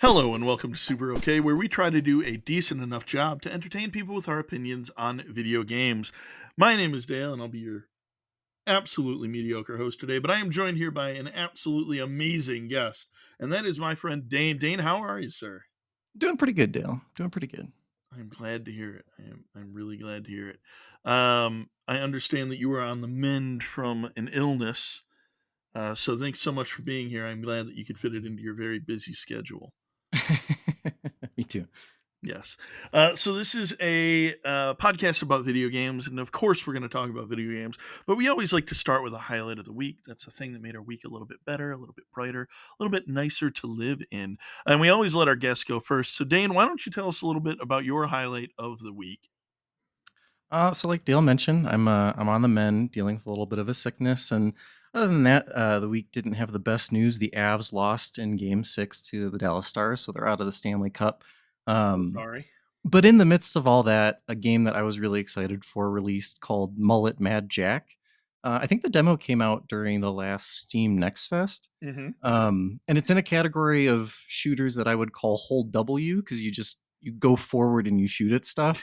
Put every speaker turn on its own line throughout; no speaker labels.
Hello and welcome to Super Okay, where we try to do a decent enough job to entertain people with our opinions on video games. My name is Dale, and I'll be your absolutely mediocre host today, but I am joined here by an absolutely amazing guest, and that is my friend Dane. Dane, how are you, sir?
Doing pretty good, Dale. Doing pretty good.
I'm glad to hear it. I'm really glad to hear it. I understand that you were on the mend from an illness, so thanks so much for being here. I'm glad that you could fit it into your very busy schedule.
Me too.
Yes. So this is a podcast about video games, and of course, we're going to talk about video games. But we always like to start with a highlight of the week. That's the thing that made our week a little bit better, a little bit brighter, a little bit nicer to live in. And we always let our guests go first. So, Dane, why don't you tell us a little bit about your highlight of the week?
So like Dale mentioned, I'm on the mend, dealing with a little bit of a sickness, and other than that, the week didn't have the best news. The Avs lost in Game 6 to the Dallas Stars, so they're out of the Stanley Cup.
So
Um,
sorry.
but in the midst of all that, a game that I was really excited for released called Mullet Mad Jack. I think the demo came out during the last Steam Next Fest.
Hmm.
And it's in a category of shooters that I would call hold W because you go forward and you shoot at stuff.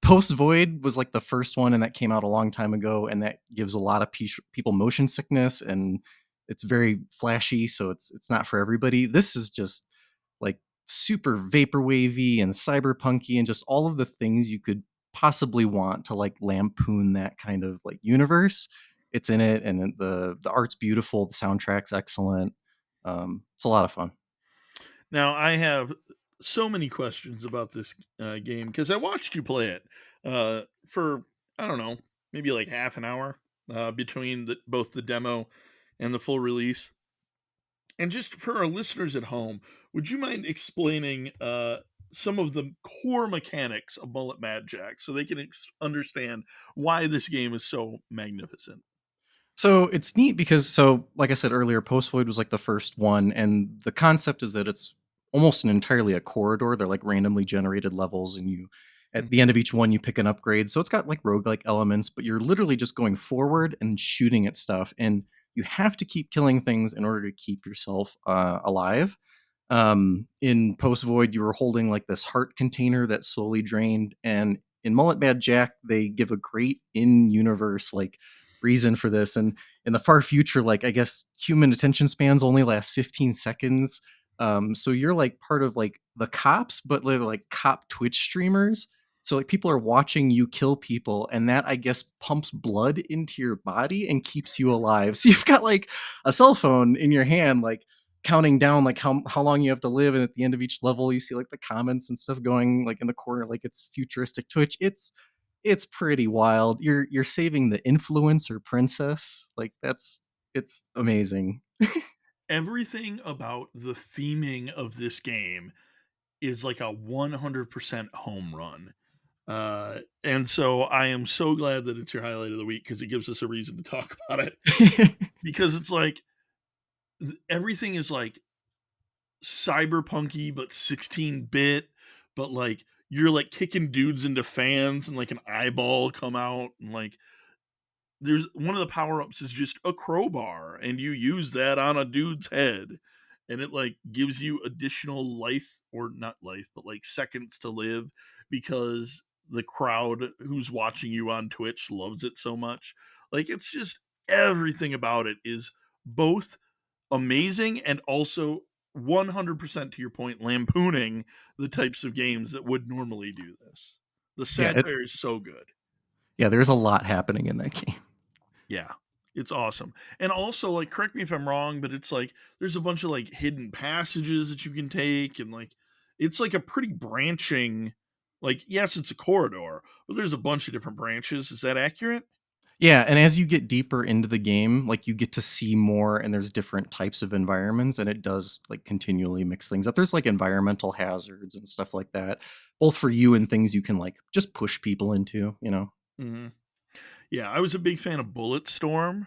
Post Void was like the first one, and that came out a long time ago, and that gives a lot of people motion sickness, and it's very flashy, so it's not for everybody. This is just like super vaporwavy and cyberpunky, and just all of the things you could possibly want to like lampoon that kind of like universe. It's in it, and the art's beautiful, the soundtrack's excellent. It's a lot of fun.
Now, I have so many questions about this game because I watched you play it for, I don't know, maybe like half an hour between both the demo and the full release. And just for our listeners at home, would you mind explaining some of the core mechanics of Bullet Mad Jack so they can understand why this game is so magnificent?
So it's neat because, like I said earlier, Post Void was like the first one, and the concept is that it's almost an entirely a corridor. They're like randomly generated levels, and you at the
Mhm.
end of each one you pick an upgrade. So it's got like roguelike elements, but you're literally just going forward and shooting at stuff, and you have to keep killing things in order to keep yourself alive. In Post Void, you were holding like this heart container that slowly drained, and in Mullet Bad Jack, they give a great in-universe like reason for this. And in the far future, like I guess human attention spans only last 15 seconds. So you're like part of like the cops, but they're like cop Twitch streamers. So like people are watching you kill people, and that I guess pumps blood into your body and keeps you alive. So you've got like a cell phone in your hand, like counting down like how long you have to live, and at the end of each level you see like the comments and stuff going like in the corner like it's futuristic Twitch. It's pretty wild. You're saving the influencer princess. Like it's amazing.
Everything about the theming of this game is like a 100% home run. And so I am so glad that it's your highlight of the week because it gives us a reason to talk about it. Because it's like everything is like cyberpunky but 16-bit, but like you're like kicking dudes into fans and like an eyeball come out and like there's one of the power-ups is just a crowbar and you use that on a dude's head and it like gives you additional life or not life but like seconds to live because the crowd who's watching you on Twitch loves it so much. Like it's just everything about it is both amazing and also 100% to your point lampooning the types of games that would normally do this. The
yeah, it,
satire is so good.
yeah. There's a lot happening in that game.
Yeah. It's awesome. And also, like, correct me if I'm wrong, but it's like there's a bunch of like hidden passages that you can take, and like it's like a pretty branching, like, yes, it's a corridor, but there's a bunch of different branches. Is that accurate?
Yeah, and as you get deeper into the game, like you get to see more, and there's different types of environments, and it does like continually mix things up. There's like environmental hazards and stuff like that, both for you and things you can like just push people into.
Mhm. Yeah, I was a big fan of Bulletstorm,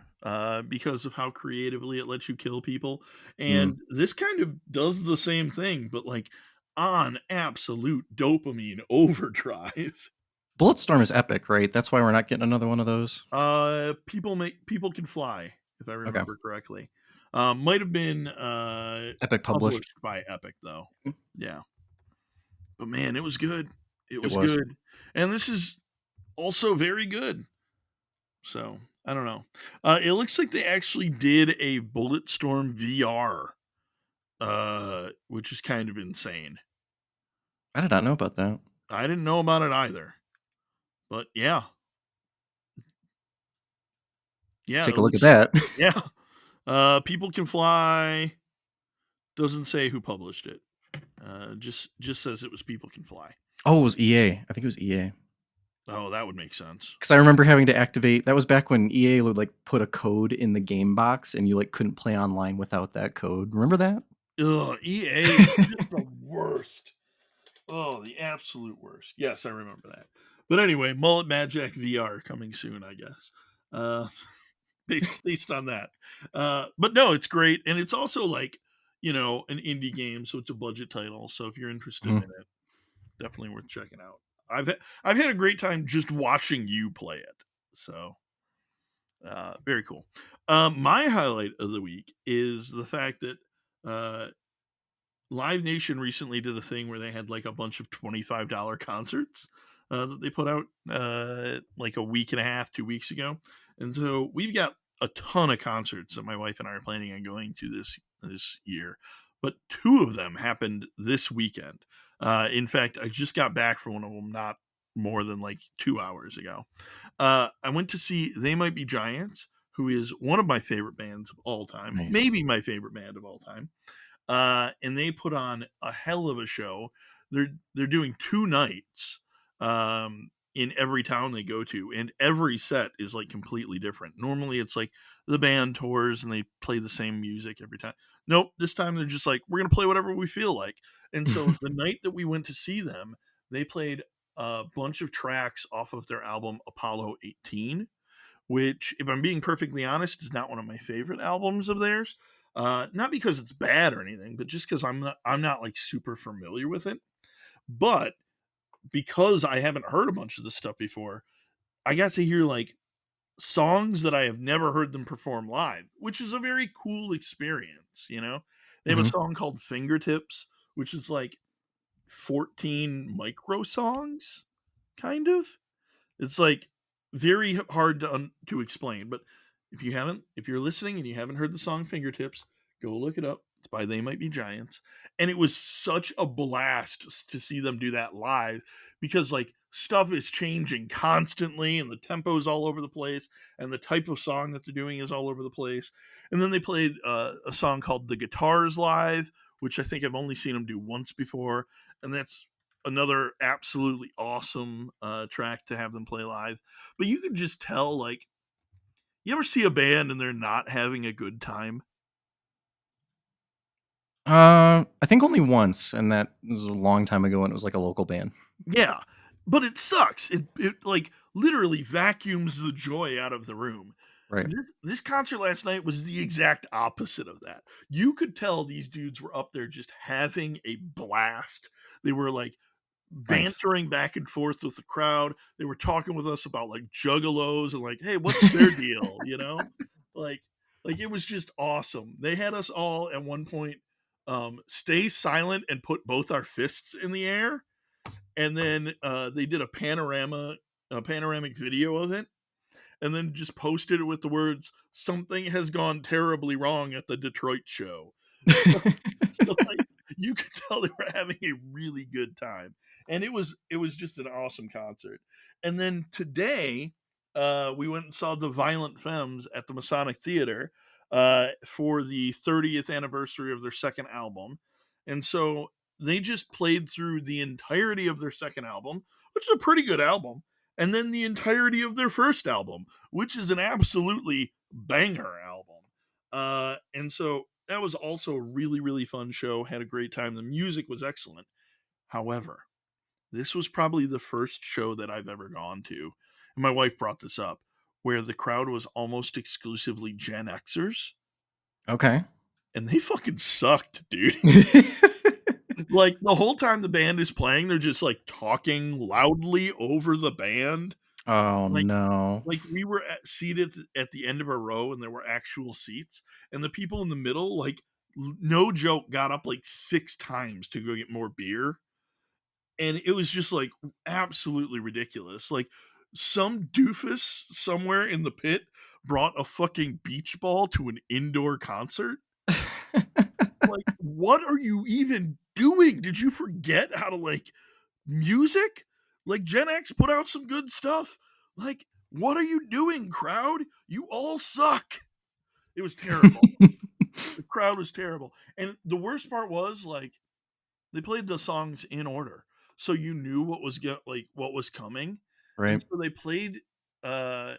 because of how creatively it lets you kill people,
Mm.
and this kind of does the same thing, but, like, on absolute dopamine overdrive.
Bulletstorm is epic, right? That's why we're not getting another one of those?
People Can Fly, if I
Okay.
remember correctly. Might have been,
Epic published.
published by Epic, though. Yeah, but man, it was good. It
It
was
was.
good, and this is also very good. So, I don't know. It looks like they actually did a Bulletstorm VR, which is kind of insane.
I did not know about that.
I didn't know about it either, but yeah, yeah, it
Take a look at
looks
that.
yeah. People Can Fly doesn't say who published it. Just says it was People Can Fly.
Oh, it was EA. I think it was EA.
Oh, that would make sense.
'Cause I remember having to activate that was back when EA would, like, put a code in the game box, and you, like, couldn't play online without that code. Remember that?
Ugh, EA is just the worst. Oh, the absolute worst. Yes, I remember that. But anyway, Mullet Magic VR coming soon, I guess. Uh, based on that. But no, it's great, and it's also like, an indie game, so it's a budget title. So if you're interested in
Mhm.
it, definitely worth checking out. I've had a great time just watching you play it. So very cool. My highlight of the week is the fact that uh, Live Nation recently did a thing where they had like a bunch of $25 concerts that they put out like a week and a half, 2 weeks ago, and so we've got a ton of concerts that my wife and I are planning on going to this year. But two of them happened this weekend. In fact, I just got back from one of them not more than like 2 hours ago. I went to see They Might Be Giants, who is one of my favorite bands of all time,
Nice.
maybe my favorite band of all time, and they put on a hell of a show. They're doing 2 nights, in every town they go to, and every set is, like, completely different. Normally, it's like the band tours and they play the same music every time. Nope, this time they're just like, "We're gonna play whatever we feel like." And so the night that we went to see them, they played a bunch of tracks off of their album Apollo 18, which, if I'm being perfectly honest, is not one of my favorite albums of theirs. Not because it's bad or anything, but just because I'm not like super familiar with it. But because I haven't heard a bunch of this stuff before, I got to hear like songs that I have never heard them perform live, which is a very cool experience. They have a
Mhm.
song called Fingertips, which is like 14 micro songs, kind of. It's like very hard to explain, but if you're listening and you haven't heard the song Fingertips, go look it up. It's by They Might Be Giants, and it was such a blast to see them do that live because like stuff is changing constantly and the tempo's all over the place and the type of song that they're doing is all over the place. And then they played a song called The Guitars Live, which I think I've only seen them do once before, and that's another absolutely awesome track to have them play live. But you could just tell, like, you ever see a band and they're not having a good time?
I think only once, and that was a long time ago, and it was, like, a local band.
Yeah, but it sucks. It like literally vacuums the joy out of the room.
Right.
This concert last night was the exact opposite of that. You could tell these dudes were up there just having a blast. They were like
Nice.
bantering back and forth with the crowd. They were talking with us about like juggalos and like, hey, what's their deal? Like like it was just awesome. They had us all at one point stay silent and put both our fists in the air, and then they did a panoramic video of it, and then just posted it with the words "Something has gone terribly wrong at the Detroit show." So, so like you could tell they were having a really good time, and it was just an awesome concert. And then today, we went and saw the Violent Femmes at the Masonic Theater for the 30th anniversary of their second album, and so they just played through the entirety of their second album, which is a pretty good album, and then the entirety of their first album, which is an absolutely banger album. And so that was also a really, really fun show. Had a great time. The music was excellent. However, this was probably the first show that I've ever gone to. And my wife brought this up. where the crowd was almost exclusively Gen Xers,
Okay.
and they fucking sucked, dude. Like, the whole time the band is playing, they're just, like, talking loudly over the band.
Oh,
Like
no.
we were seated at the end of a row, and there were actual seats, and the people in the middle, like, no joke, got up, like, 6 times to go get more beer, and it was just, like, absolutely ridiculous. Like, some doofus somewhere in the pit brought a fucking beach ball to an indoor concert. Like, what are you even doing? Did you forget how to, like, music? Like, Gen X put out some good stuff. Like, what are you doing, crowd? You all suck. It was terrible. The crowd was terrible. And the worst part was, like, they played the songs in order. So you knew what was coming. And
Right.
so they played uh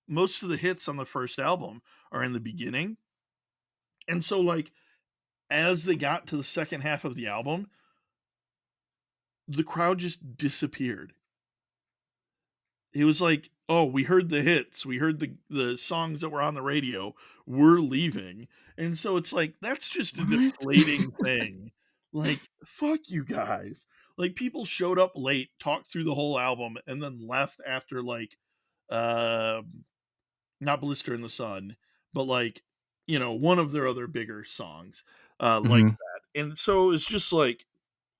most of the hits on the first album are in the beginning. And so, like, as they got to the second half of the album, the crowd just disappeared. He was like, "Oh, we heard the hits. We heard the songs that were on the radio. We're leaving." And so it's like, that's just a
What?
deflating thing. Like, fuck you guys. Like, people showed up late, talked through the whole album, and then left after, like, not Blister in the Sun, but, like, one of their other bigger songs, like
Mhm.
that. And so it's just like,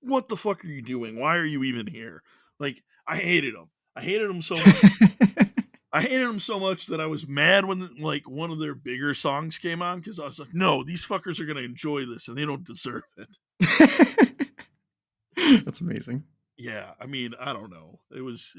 what the fuck are you doing? Why are you even here? Like, I hated him. I hated him so much. I hated him so much that I was mad when, like, one of their bigger songs came on, because I was like, "No, these fuckers are gonna enjoy this, and they don't deserve it."
That's amazing.
Yeah, I mean, I don't know. It was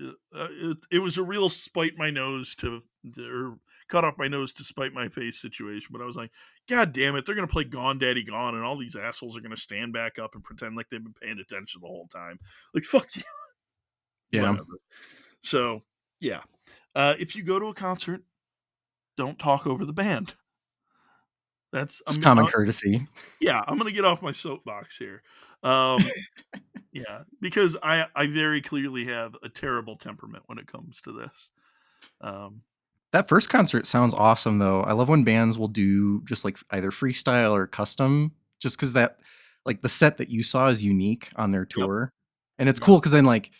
a real spite my nose or cut off my nose to spite my face situation, but I was like, "God damn it, they're gonna play Gone Daddy Gone, and all these assholes are gonna stand back up and pretend like they've been paying attention the whole time." Like, fuck you.
Yeah.
Whatever. So, yeah. If you go to a concert, don't talk over the band. That's
Just
I'm
common courtesy.
Yeah, I'm gonna get off my soapbox here. Um, yeah, because I very clearly have a terrible temperament when it comes to this. Um,
That first concert sounds awesome, though. I love when bands will do just, like, either freestyle or custom, just because the set that you saw is unique on their
yep,
tour, and it's
yep.
cool because then, like,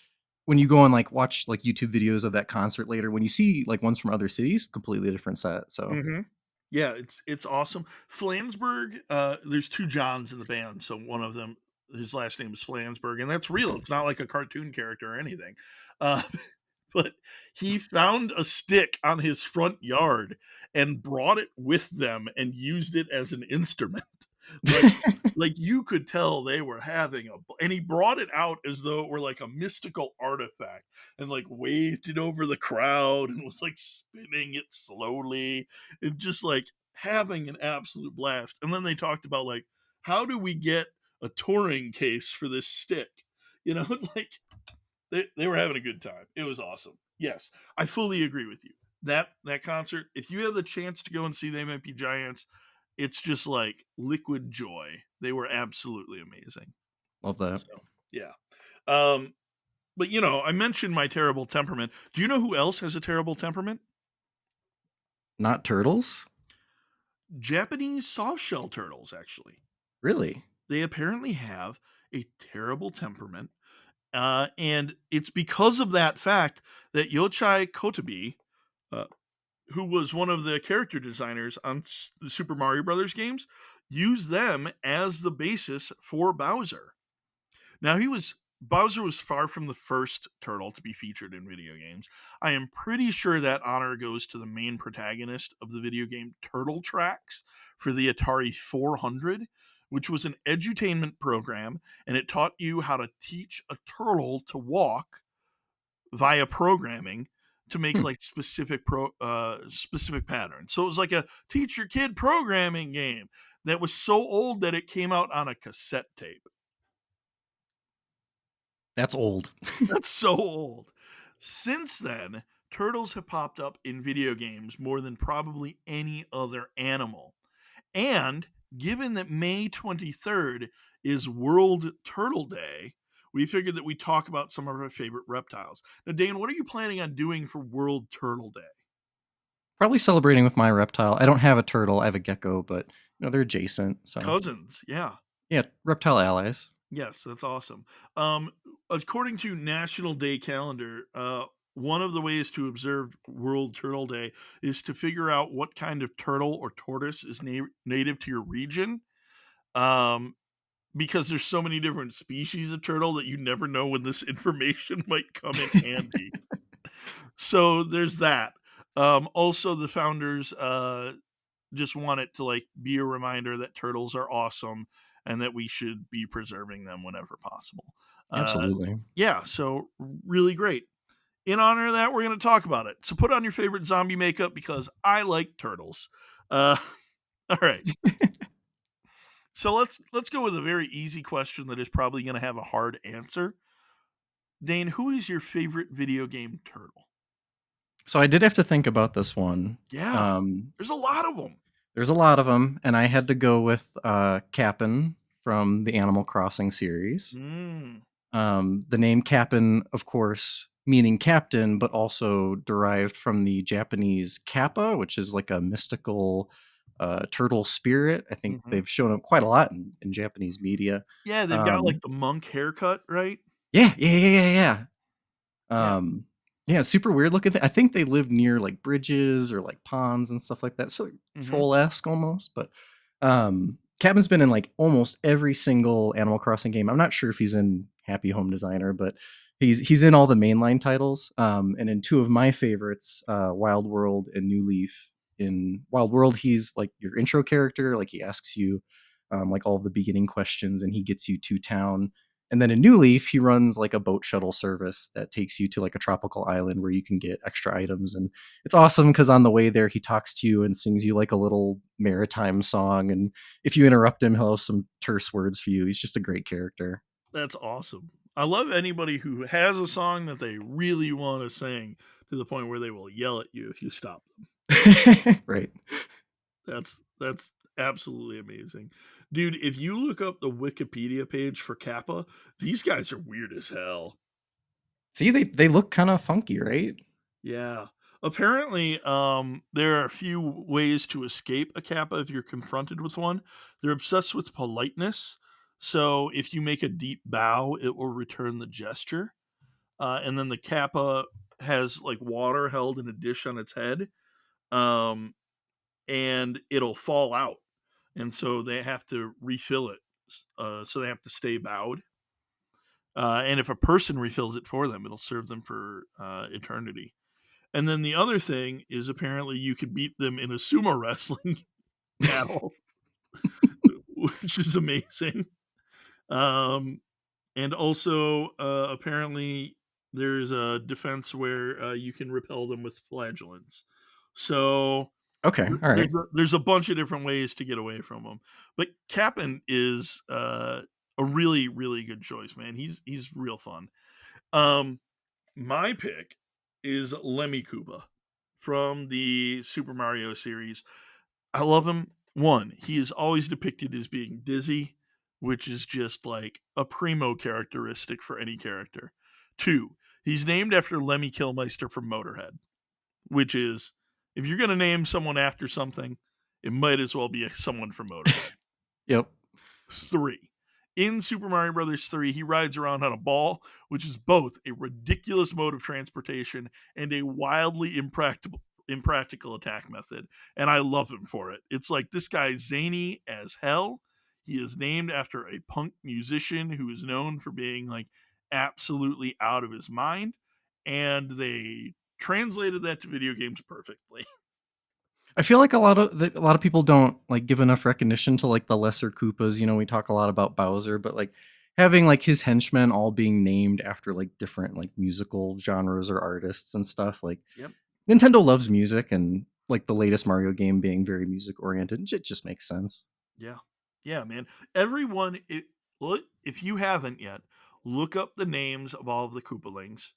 when you go and, like, watch, like, YouTube videos of that concert later, when you see, like, ones from other cities, completely different set, so
Mhm. Yeah, it's awesome. Flansburgh, there's 2 Johns in the band, so one of them, his last name is Flansburgh, and that's real. It's not like a cartoon character or anything. Uh, but he found a stick on his front yard and brought it with them and used it as an instrument. Like you could tell they were having and he brought it out as though it were like a mystical artifact, and, like, waved it over the crowd and was, like, spinning it slowly and just, like, having an absolute blast. And then they talked about, like, how do we get a touring case for this stick? You know, like, they were having a good time. It was awesome. Yes, I fully agree with you. That concert, if you have the chance to go and see They Might Be Giants, it's just like liquid joy. They were absolutely amazing.
love that.
So, yeah. Um, but, I mentioned my terrible temperament. Do you know who else has a terrible temperament?
Not turtles?
Japanese softshell turtles, actually.
Really?
They apparently have a terrible temperament. And it's because of that fact that Yochai Kotabe, uh, who was one of the character designers on the Super Mario Brothers games, used them as the basis for Bowser. Now, Bowser was far from the first turtle to be featured in video games. I am pretty sure that honor goes to the main protagonist of the video game Turtle Tracks for the Atari 400, which was an edutainment program, and it taught you how to teach a turtle to walk via programming to make,
Hmm,
like, specific patterns. So it was like a teach your kid programming game that was so old that it came out on a cassette tape.
that's old.
That's so old. Since then, turtles have popped up in video games more than probably any other animal. And given that May 23rd is World Turtle Day, we figured that we'd talk about some of our favorite reptiles. Now, Dan, what are you planning on doing for World Turtle Day?
Probably celebrating with my reptile. I don't have a turtle, I have a gecko, but, they're adjacent, so
Cousins, yeah.
yeah, reptile allies.
Yes, that's awesome. Um, According to National Day Calendar, one of the ways to observe World Turtle Day is to figure out what kind of turtle or tortoise is native to your region. Um, because there's so many different species of turtle that you never know when this information might come in handy. So there's that. Also, the founders just want it to like be a reminder that turtles are awesome and that we should be preserving them whenever possible. Uh,
Absolutely.
yeah, so really great. In honor of that, we're going to talk about it. So put on your favorite zombie makeup because I like turtles. Uh, all right. So let's go with a very easy question that is probably going to have a hard answer. Dane, who is your favorite video game turtle?
So I did have to think about this one.
Yeah,
Um,
there's a lot of them.
there's a lot of them, and I had to go with, Cap'n from the Animal Crossing series.
Mm,
The name Cap'n, of course, meaning captain, but also derived from the Japanese kappa, which is like a mystical, turtle spirit. I think
hmm.
they've shown up quite a lot in Japanese media.
Yeah, they've got like
Um
the monk haircut, right?
Yeah, yeah, yeah, yeah, yeah.
Yeah.
Um, yeah, super weird looking I think they live near, like, bridges or, like, ponds and stuff like that, so
Hmm.
troll-esque almost, but, Cabin's been in, like, almost every single Animal Crossing game. I'm not sure if he's in Happy Home Designer, but he's in all the mainline titles, and in 2 of my favorites, Wild World and New Leaf. In Wild World, he's, like, your intro character, like, he asks you, like, all the beginning questions, and he gets you to town, and then in New Leaf, he runs like a boat shuttle service that takes you to like a tropical island where you can get extra items. And it's awesome because on the way there, he talks to you and sings you like a little maritime song. And if you interrupt him, he'll have some terse words for you. He's just a great character.
That's awesome. I love anybody who has a song that they really want to sing to the point where they will yell at you if you stop them.
Right.
That's absolutely amazing. Dude, if you look up the Wikipedia page for Kappa, these guys are weird as hell.
See, they look kind of funky, right?
Yeah. Apparently, there are a few ways to escape a kappa if you're confronted with one. They're obsessed with politeness. So if you make a deep bow, it will return the gesture. And then the kappa has like water held in a dish on its head, um, and it'll fall out. And so they have to refill it. So they have to stay bowed. And if a person refills it for them, it'll serve them for eternity. And then the other thing is apparently you could beat them in a sumo wrestling battle, which is amazing. Um, and also, apparently, there's a defense where you can repel them with flagellants. So
Okay. All right.
there's a bunch of different ways to get away from them. But Cap'n is a really really good choice, man. He's real fun. Um, my pick is Lemmy Koopa from the Super Mario series. I love him. One, he is always depicted as being dizzy, which is just like a primo characteristic for any character. Two, he's named after Lemmy Kilmister from Motorhead, which is if you're going to name someone after something, it might as well be someone from Motorhead.
Yep.
3. In Super Mario Brothers 3, he rides around on a ball, which is both a ridiculous mode of transportation and a wildly impractical attack method. And I love him for it. It's like this guy's zany as hell. He is named after a punk musician who is known for being like absolutely out of his mind. And they translated that to video games perfectly.
I feel like a lot of people don't, like, give enough recognition to, like, the lesser Koopas. We talk a lot about Bowser, but, like, having, like, his henchmen all being named after, like, different, like, musical genres or artists and stuff, like,
Yep.
Nintendo loves music and, like, the latest Mario game being very music oriented, it just makes sense.
Yeah. Yeah, man. Everyone it look if you haven't yet, look up the names of all of the Koopalings.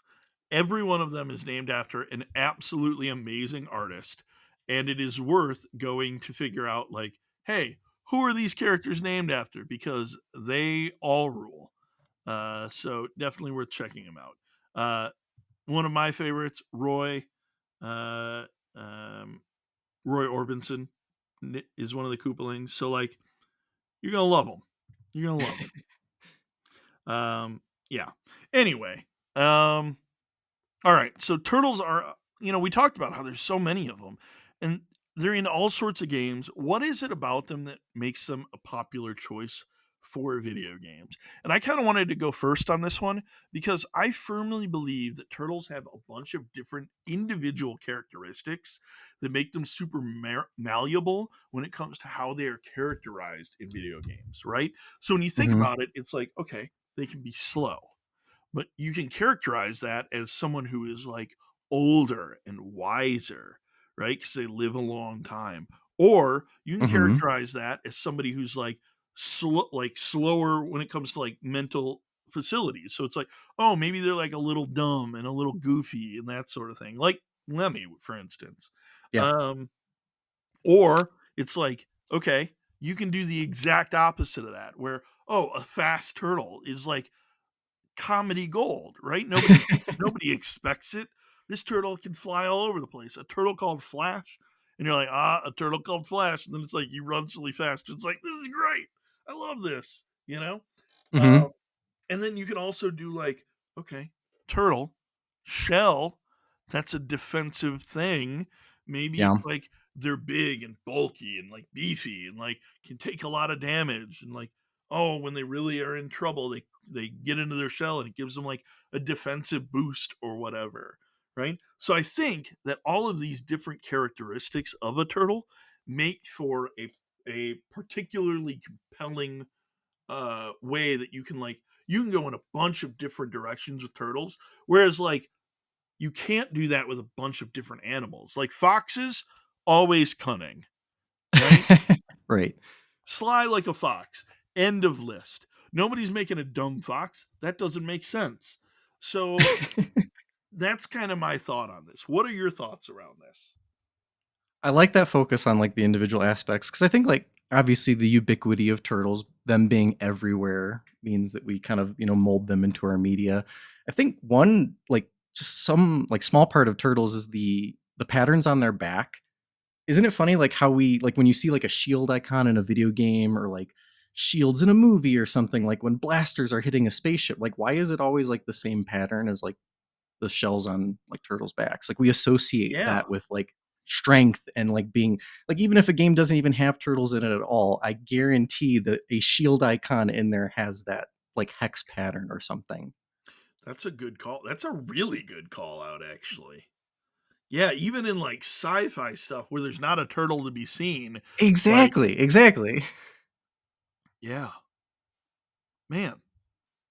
Every one of them is named after an absolutely amazing artist, and it is worth going to figure out like, hey, who are these characters named after? Because they all rule. So definitely worth checking them out. One of my favorites, Roy. Uh, Roy Orbison is one of the Koopalings. So like you're gonna love them. You're gonna love them. Yeah. Anyway, um, all right. So turtles are, we talked about how there's so many of them, and they're in all sorts of games. What is it about them that makes them a popular choice for video games? And I kind of wanted to go first on this one because I firmly believe that turtles have a bunch of different individual characteristics that make them super malleable when it comes to how they are characterized in video games, right? So when you think
Mhm.
about it, it's like, okay, they can be slow, but you can characterize that as someone who is like older and wiser, right? Because they live a long time. Or you can
Mhm.
characterize that as somebody who's like slower when it comes to like mental facilities. So it's like, oh, maybe they're like a little dumb and a little goofy and that sort of thing. Like Lemmy, for instance.
Yeah.
Um, or it's like, okay, you can do the exact opposite of that, where, oh, a fast turtle is like comedy gold, right? Nobody expects it. This turtle can fly all over the place. A turtle called Flash, and you're like, a turtle called Flash, and then it's like he runs really fast. It's like this is great. I love this.
Mhm.
And then you can also do like, okay, turtle, shell, that's a defensive thing. Maybe
Yeah.
it's like they're big and bulky and like beefy and like can take a lot of damage and like, oh, when they really are in trouble, they get into their shell and it gives them like a defensive boost or whatever, right? So I think that all of these different characteristics of a turtle make for a particularly compelling way that you can go in a bunch of different directions with turtles, whereas like you can't do that with a bunch of different animals. Like foxes, always cunning, right?
Right.
Sly like a fox. End of list. Nobody's making a dumb fox. That doesn't make sense. So that's kind of my thought on this. What are your thoughts around this?
I like that focus on, like, the individual aspects because I think, like, obviously, the ubiquity of turtles, them being everywhere means that we kind of, mold them into our media. I think one, like, just some, like, small part of turtles is the patterns on their back. Isn't it funny, like, how we like, when you see, like, a shield icon in a video game or, like, shields in a movie or something, like, when blasters are hitting a spaceship, like, why is it always, like, the same pattern as, like, the shells on, like, turtles' backs? Like, we associate
Yeah,
that with, like, strength and, like, being like, even if a game doesn't even have turtles in it at all, I guarantee that a shield icon in there has that, like, hex pattern or something.
that's a good call. That's a really good call out, actually. Yeah, even in like sci-fi stuff where there's not a turtle to be seen, like,
Exactly, exactly.
yeah, man,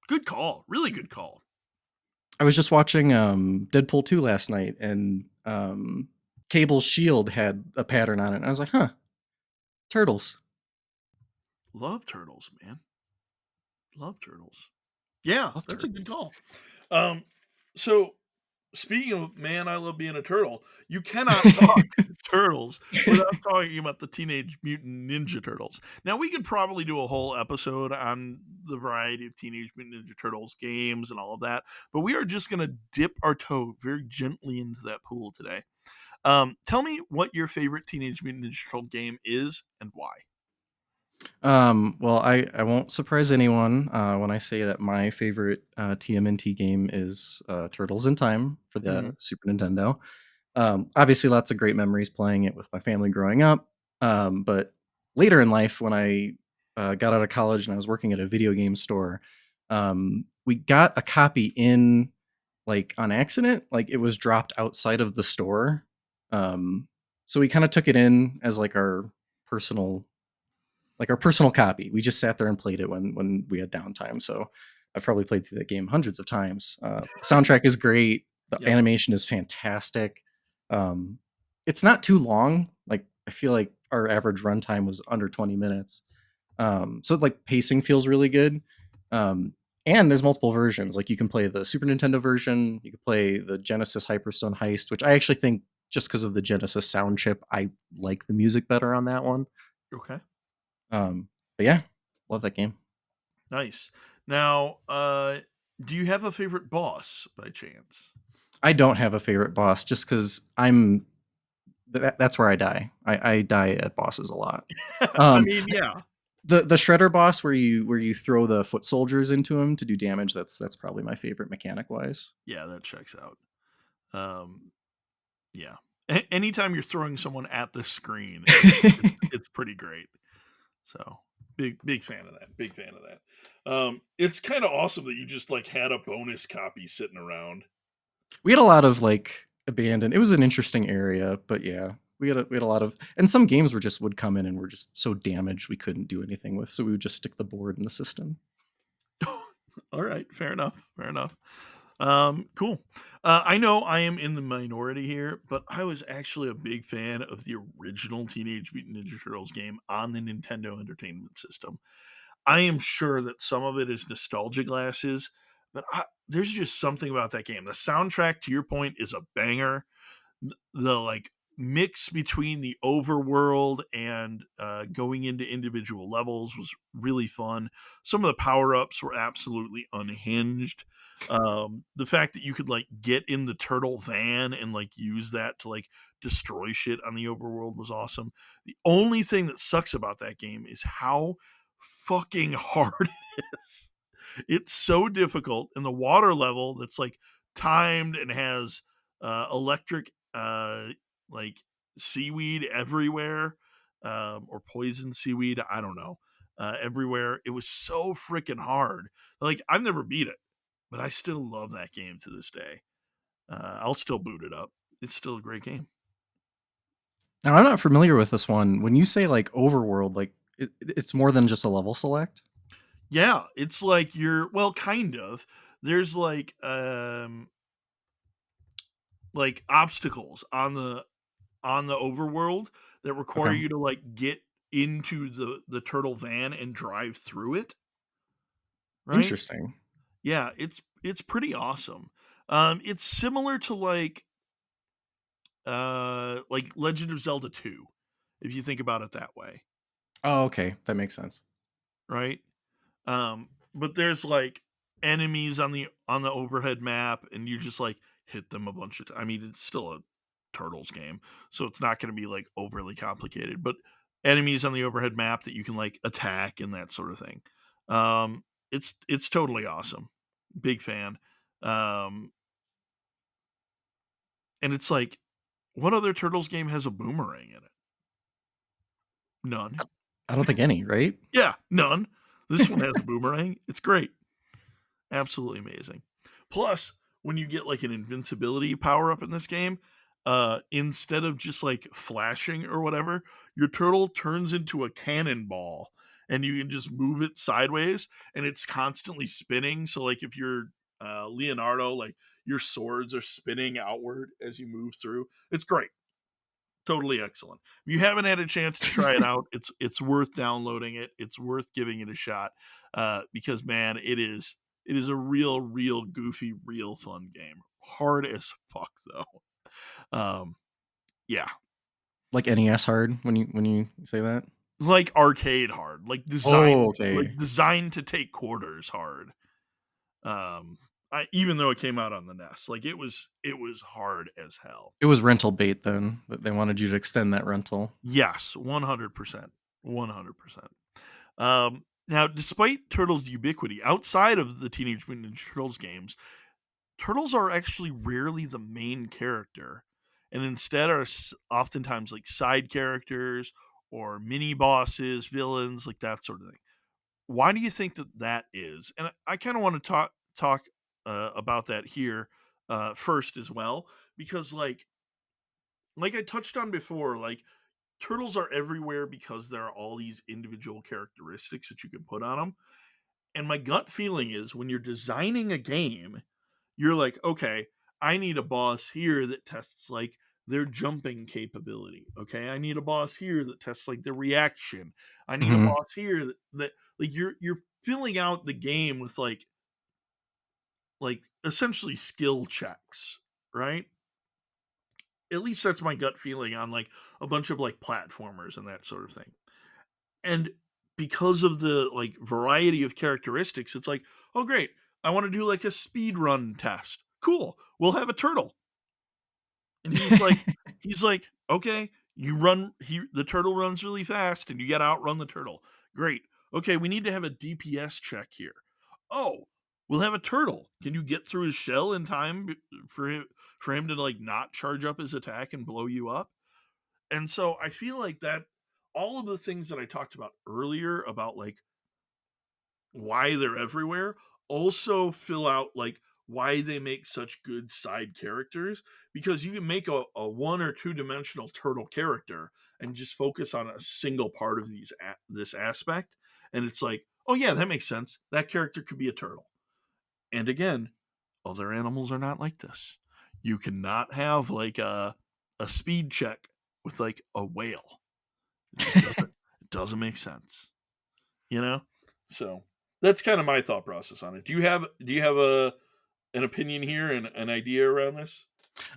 good call. Really good call.
I was just watching, Deadpool 2 last night, and, Cable's shield had a pattern on it, and I was like, "Huh, turtles."
Love turtles, man. Love turtles. Yeah,
Love
that's a good
turtles.
call. Um, so speaking of man, I love being a turtle. You cannot talk turtles without talking about the Teenage Mutant Ninja Turtles. Now we could probably do a whole episode on the variety of Teenage Mutant Ninja Turtles games and all of that, but we are just going to dip our toe very gently into that pool today. Tell me what your favorite Teenage Mutant Ninja Turtle game is and why.
Well, I won't surprise anyone, when I say that my favorite, TMNT game is, Turtles in Time for
Hmm.
the Super Nintendo. Obviously, lots of great memories playing it with my family growing up, but later in life, when I, got out of college and I was working at a video game store, we got a copy in, like, on accident, like, it was dropped outside of the store, so we kinda took it in as, personal our personal copy. We just sat there and played it when we had downtime. So I've probably played through that game hundreds of times. The soundtrack is great. The
Yep.
animation is fantastic. Um, it's not too long. Like I feel like our average runtime was under 20 minutes. So like pacing feels really good. Um, and there's multiple versions. Like you can play the Super Nintendo version. You can play the Genesis Hyperstone Heist, which I actually think just because of the Genesis sound chip, I like the music better on that one.
Okay.
But yeah, love that game.
Nice. Now, do you have a favorite boss by chance?
I don't have a favorite boss just because I'm That's where I die. I die at bosses a lot.
I
Um,
mean, yeah.
the shredder boss where you throw the foot soldiers into him to do damage, that's probably my favorite mechanic wise.
Yeah, that checks out. Um, yeah. Anytime you're throwing someone at the screen, it's pretty great. So, big fan of that, big fan of that. It's kinda awesome that you just, like, had a bonus copy sitting around.
We had a lot of, like, abandoned it was an interesting area, but yeah, we had a lot of and some games were just would come in and were just so damaged we couldn't do anything with, so we would just stick the board in the system.
Alright, fair enough, fair enough. Cool. I know I am in the minority here, but I was actually a big fan of the original Teenage Mutant Ninja Turtles game on the Nintendo Entertainment System. I am sure that some of it is nostalgia glasses, but there's just something about that game. The soundtrack, to your point, is a banger. The like mix between the overworld and going into individual levels was really fun. Some of the power-ups were absolutely unhinged. The fact that you could like get in the turtle van and like use that to like destroy shit on the overworld was awesome. The only thing that sucks about that game is how fucking hard it is. It's so difficult, and the water level that's like timed and has electric like seaweed everywhere, or poison seaweed, I don't know, everywhere. It was so freaking hard. Like I've never beat it, but I still love that game to this day. I'll still boot it up. It's still a great game.
Now, I'm not familiar with this one. When you say, like, overworld, like, it's more than just a level select?
Yeah, it's like you're well, kind of. There's like obstacles on the overworld that require
Okay,
you to like get into the turtle van and drive through it, right?
interesting.
Yeah, it's pretty awesome. It's similar to like Legend of Zelda 2, if you think about it that way,
Oh, okay, that makes sense.
right? But there's like enemies on the overhead map, and you just like hit them a bunch of. I mean, it's still a turtles game, so it's not going to be like overly complicated. But enemies on the overhead map that you can like attack and that sort of thing. It's totally awesome. Big fan. Um, and it's like, what other turtles game has a boomerang in it? None.
I don't think any, right?
Yeah, none. This one has a boomerang. It's great. Absolutely amazing. Plus, when you get like an invincibility power up in this game, instead of just like flashing or whatever, your turtle turns into a cannonball and you can just move it sideways and it's constantly spinning. So like if you're Leonardo, like your swords are spinning outward as you move through. It's great. Totally excellent. If you haven't had a chance to try it out, it's worth downloading it. It's worth giving it a shot, because man, it is a real goofy, real fun game. Hard as fuck though. Yeah,
Like NES hard when you say that?
like arcade hard,
Oh, okay.
like designed to take quarters hard. Um, even though it came out on the NES, like it was hard as hell.
It was rental bait then, that they wanted you to extend that rental.
Yes, 100%, 100%. Now, despite Turtles' ubiquity outside of the Teenage Mutant Ninja Turtles games, Turtles are actually rarely the main character, and instead are oftentimes like side characters or mini bosses, villains, like that sort of thing. Why do you think that that is? And I kind of want to talk about that here first as well, because like I touched on before, like turtles are everywhere because there are all these individual characteristics that you can put on them. And my gut feeling is when you're designing a game, you're like, okay, I need a boss here that tests like their jumping capability. Okay, I need a boss here that tests like their reaction. I need a
Mhm.
boss here that like you're filling out the game with like essentially skill checks, right? At least that's my gut feeling on like a bunch of like platformers and that sort of thing. And because of the like variety of characteristics, it's like, oh great, I want to do like a speed run test. Cool. We'll have a turtle. And he's like, "Okay, you run the turtle runs really fast and you gotta outrun the turtle. Great. Okay, we need to have a DPS check here. Oh, we'll have a turtle. Can you get through his shell in time for him to like not charge up his attack and blow you up?" And so I feel like that all of the things that I talked about earlier about like why they're everywhere also fill out like why they make such good side characters, because you can make a one or two dimensional turtle character and just focus on a single part of this aspect, and it's like, oh yeah, that makes sense, that character could be a turtle. And again, other animals are not like this. You cannot have like a speed check with like a whale. It doesn't make sense, you know? So that's kind of my thought process on it. Do you have a an opinion here and an idea around this?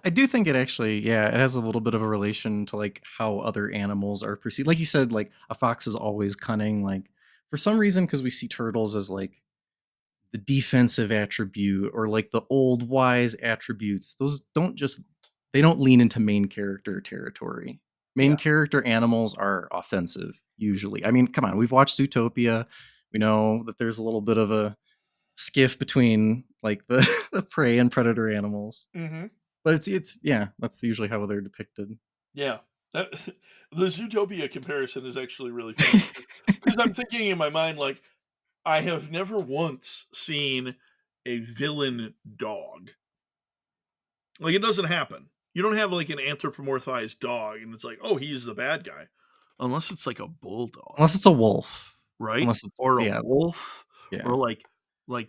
I do think it actually, yeah, it has a little bit of a relation to like how other animals are perceived. Like you said, like a fox is always cunning. Like for some reason, because we see turtles as like the defensive attribute or like the old wise attributes, those don't just they don't lean into main character territory. Main
Yeah.
character animals are offensive usually. I mean, come on, we've watched Zootopia. We know that there's a little bit of a skiff between like the the prey and predator animals.
Hmm.
But it's yeah, that's usually how they're depicted.
Yeah. That, the Zootopia comparison is actually really funny because I'm thinking in my mind like I have never once seen a villain dog. Like it doesn't happen. You don't have like an anthropomorphized dog and it's like, oh, he's the bad guy, unless it's like a bulldog.
Unless it's a wolf.
Right?
Unless it's
Or a
yeah,
wolf,
yeah.
or like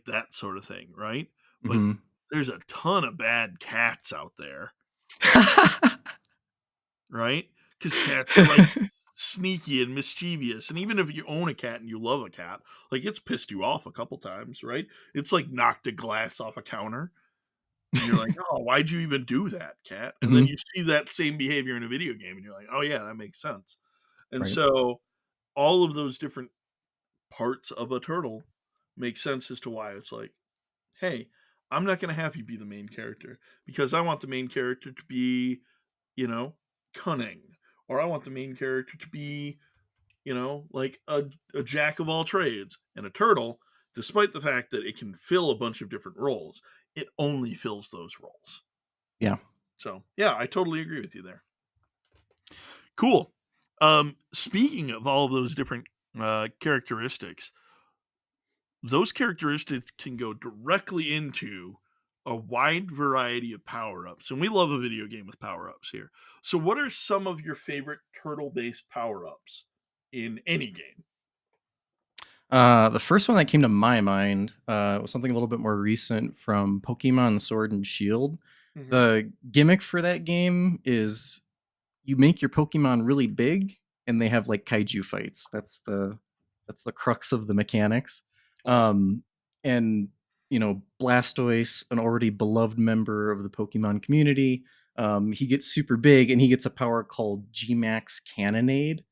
that sort of thing, right? But
Mhm.
there's a ton of bad cats out there, right? Because cats are, like, sneaky and mischievous, and even if you own a cat and you love a cat, like, it's pissed you off a couple times, right? It's, like, knocked a glass off a counter, and you're like, "Oh, why'd you even do that, cat?" And then
Mhm.
you see that same behavior in a video game, and you're like, "Oh, yeah, that makes sense." And
Right.
so, all of those different parts of a turtle make sense as to why it's like, hey, I'm not going to have you be the main character because I want the main character to be, you know, cunning, or I want the main character to be, like a jack of all trades. And a turtle, despite the fact that it can fill a bunch of different roles, it only fills those roles.
Yeah.
So, yeah, I totally agree with you there. Cool. Speaking of all of those different characteristics, those characteristics can go directly into a wide variety of power ups. And we love a video game with power ups here. So, what are some of your favorite turtle based power ups in any game?
The first one that came to my mind, was something a little bit more recent from Pokemon Sword and Shield.
Hmm.
The gimmick for that game is you make your Pokemon really big and they have like kaiju fights. That's the crux of the mechanics.
Awesome.
Um, and you know, Blastoise, an already beloved member of the Pokemon community, he gets super big and he gets a power called Gmax Cannonade,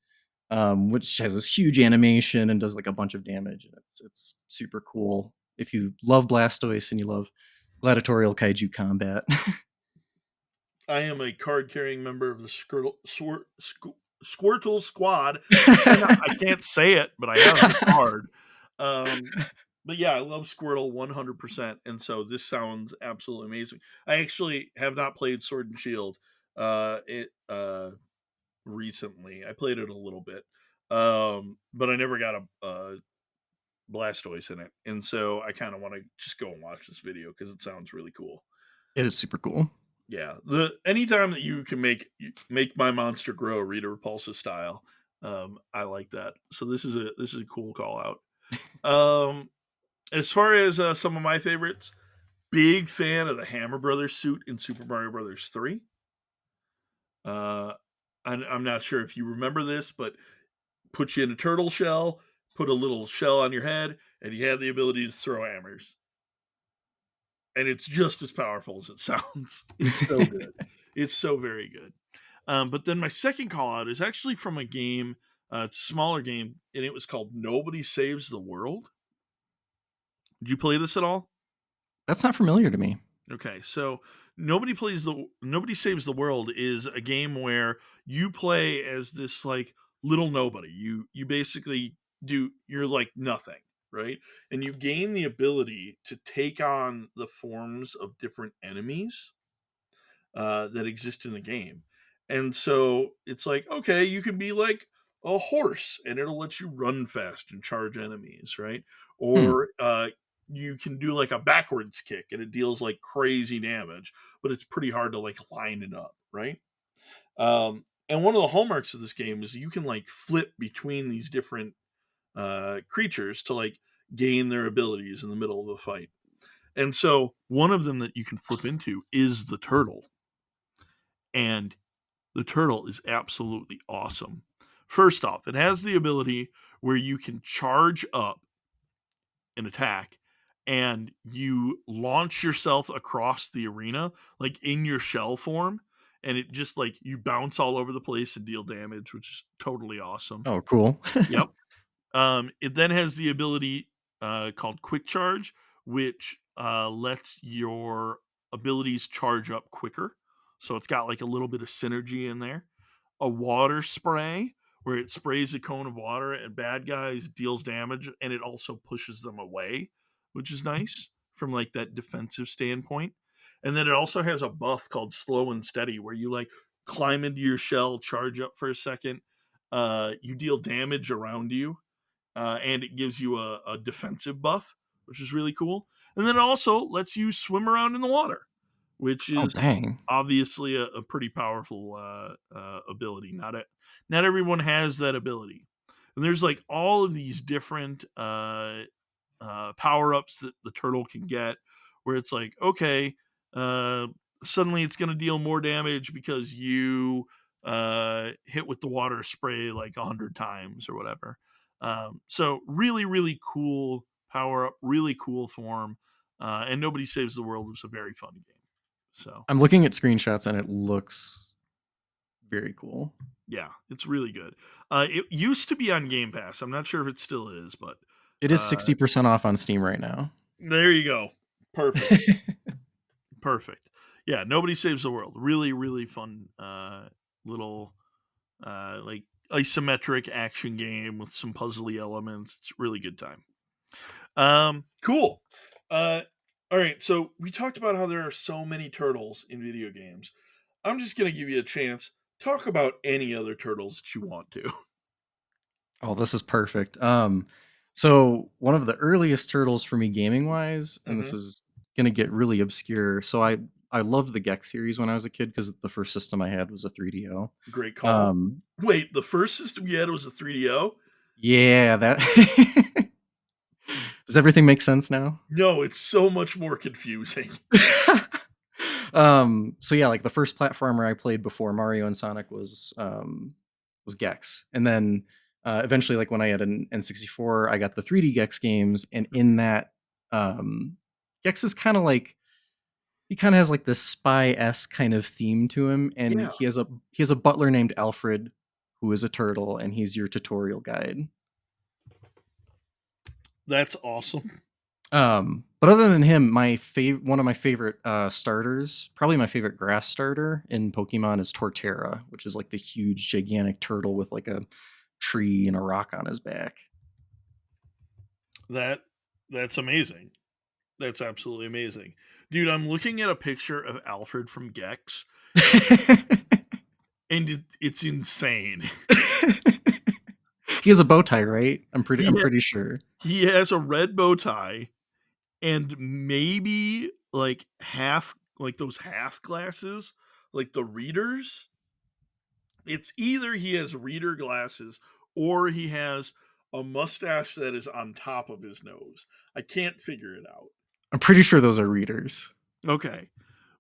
which has this huge animation and does like a bunch of damage. And it's super cool if you love Blastoise and you love gladiatorial kaiju combat.
I am a card carrying member of the Squirtle Squad. I can't say it, but I have the card. Um, but yeah, I love Squirtle 100%. And so this sounds absolutely amazing. I actually have not played Sword and Shield it recently. I played it a little bit. But I never got a Blastoise in it. And so I kind of want to just go and watch this video because it sounds really cool.
It is super cool.
Yeah, the anytime that you can make my monster grow Rita Repulsa style, I like that. So this is a cool call out. Um, as far as some of my favorites, big fan of the Hammer Brothers suit in Super Mario Brothers 3. Uh, I'm not sure if you remember this, but put you in a turtle shell, put a little shell on your head, and you have the ability to throw hammers. And it's just as powerful as it sounds. It's so good. It's so very good. But then my second call out is actually from a game. It's a smaller game, and it was called Nobody Saves the World. Did you play this at all?
That's not familiar to me.
Okay, so Nobody Saves the World is a game where you play as this like little nobody. You basically you're like nothing, right? And you gain the ability to take on the forms of different enemies that exist in the game. And so it's like, okay, you can be like a horse and it'll let you run fast and charge enemies, right?
Hmm.
Or you can do like a backwards kick and it deals like crazy damage, but it's pretty hard to like line it up, right? And one of the hallmarks of this game is you can like flip between these different creatures to like gain their abilities in the middle of a fight. And so one of them that you can flip into is the turtle. And the turtle is absolutely awesome. First off, it has the ability where you can charge up an attack and you launch yourself across the arena like in your shell form, and it just like you bounce all over the place and deal damage, which is totally awesome.
Oh, cool.
Yep. It then has the ability called Quick Charge, which lets your abilities charge up quicker. So it's got like a little bit of synergy in there. A water spray, where it sprays a cone of water at bad guys, deals damage, and it also pushes them away, which is nice from like that defensive standpoint. And then it also has a buff called Slow and Steady, where you like climb into your shell, charge up for a second, you deal damage around you, and it gives you a defensive buff, which is really cool. And then it also lets you swim around in the water, which
Oh,
is
dang.
obviously a pretty powerful ability. Not everyone has that ability, and there's like all of these different power ups that the turtle can get, where it's like, okay, uh, suddenly it's going to deal more damage because you hit with the water spray like 100 times or whatever. So really, really cool power up, really cool form, and Nobody Saves the World was a very fun game. So
I'm looking at screenshots and it looks very cool.
yeah, it's really good. It used to be on Game Pass. I'm not sure if it still is, but
It is
uh,
60% off on Steam right now.
there you go. Perfect. Perfect. Yeah, Nobody Saves the World. Really, really fun little like isometric action game with some puzzly elements. It's a really good time. Cool. Uh all right, so we talked about how there are so many turtles in video games. I'm just gonna give you a chance. Talk about any other turtles that you want to.
Oh, this is perfect. So one of the earliest turtles for me gaming wise, and this
hmm
is gonna get really obscure. So I loved the Gex series when I was a kid because the first system I had was a 3DO.
Great call.
Um,
Wait, the first system you had was a 3DO?
yeah, that does everything make sense now?
No, it's so much more confusing.
So yeah, like the first platformer I played before Mario and Sonic was Gex, and then eventually, like when I had an N64, I got the 3D Gex games, and in that, Gex is kind of like he kind of has like this spy-esque kind of theme to him, and
Yeah,
he has a butler named Alfred who is a turtle, and he's your tutorial guide.
that's awesome.
But other than him, one of my favorite starters, probably my favorite grass starter in Pokemon is Torterra, which is like the huge, gigantic turtle with like a tree and a rock on his back.
That that's amazing. That's absolutely amazing. Dude, I'm looking at a picture of Alfred from Gex and it's insane.
He has a bow tie, right? I'm
He ha-
pretty sure.
he has a red bow tie and maybe like half like those half glasses, like the readers. It's either he has reader glasses or he has a mustache that is on top of his nose. I can't figure it out.
I'm pretty sure those are readers.
Okay.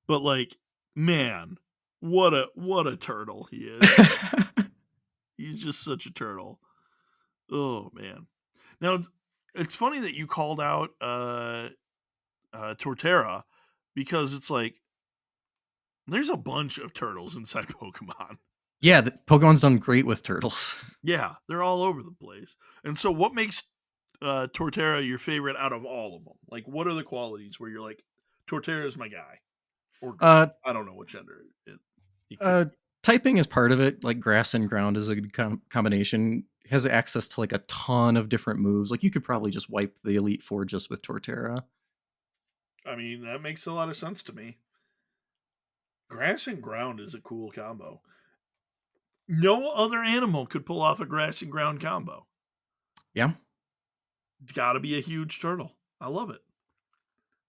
But like, man, what a turtle he is. He's just such a turtle. Oh man. Now it's funny that you called out Torterra because it's like there's a bunch of turtles inside Pokemon.
Yeah, Pokemon's done great with turtles.
Yeah, they're all over the place. And so what makes Torterra your favorite out of all of them? Like what are the qualities where you're like Torterra is my guy? or girl.
Uh,
I don't know what gender it could
uh,
be.
typing is part of it. Like grass and ground is a good combination. Has access to like a ton of different moves. Like you could probably just wipe the Elite Four just with Torterra.
I mean, that makes a lot of sense to me. Grass and ground is a cool combo. No other animal could pull off a grass and ground combo.
Yeah.
It's got to be a huge turtle. I love it.